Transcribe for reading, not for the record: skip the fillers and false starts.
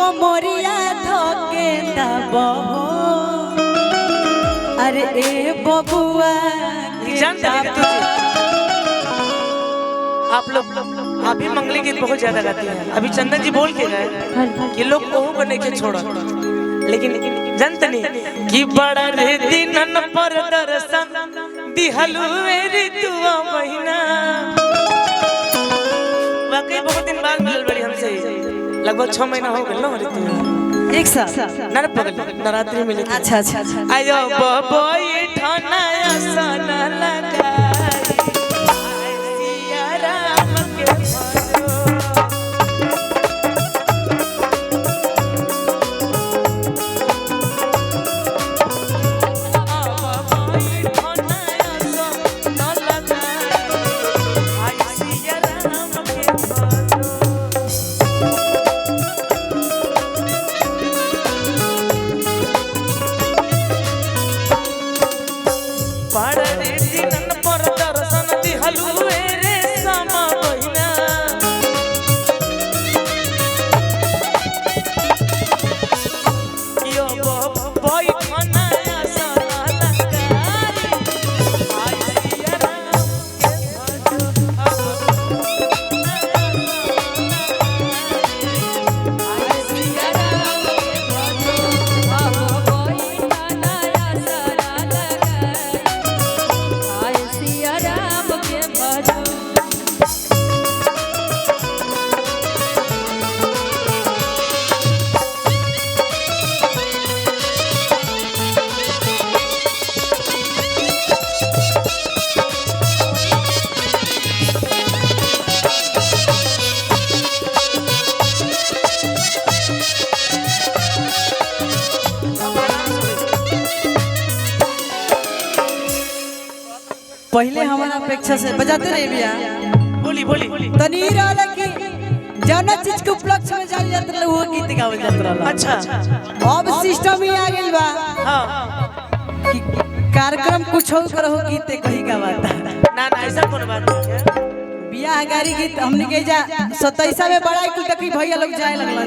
कोमरिया धोके दबो अरे ए बबुआ आप लोग अभी मंगली गीत बहुत ज्यादा गाती हैं। अभी चंदन जी बोल के गए कि लोग ओहू को नहीं के छोड़ा, लेकिन जनत नहीं कि बड़ा रे दिनन पर दर्शन दिहलु मेरी तुआ महीना। वाकई बहुत दिन बाद मिलल बड़ी हमसे, लगभग 6 महीना हो गए ना ऋतु एक साथ नर पगल नवरात्रि मिले। अच्छा अच्छा अच्छा आयो बबोई ठाना आसन लगा पहले हमारा अपेक्षा से बजाते रहे भैया। बोली बोली तनी रहला कि जौना चीज के उपलक्ष्य में जाल जात रहे वो गीत गावल जात रहा। अच्छा अब सिस्टम ही आ गेल बा कि कार्यक्रम कुछ और करहो गीत कहीं गावाता ना ना ऐसा कौन बात है। बियाह गारी गीत हमने के जा 27 में बड़ा कुल तक भैया लोग जाए लगलन।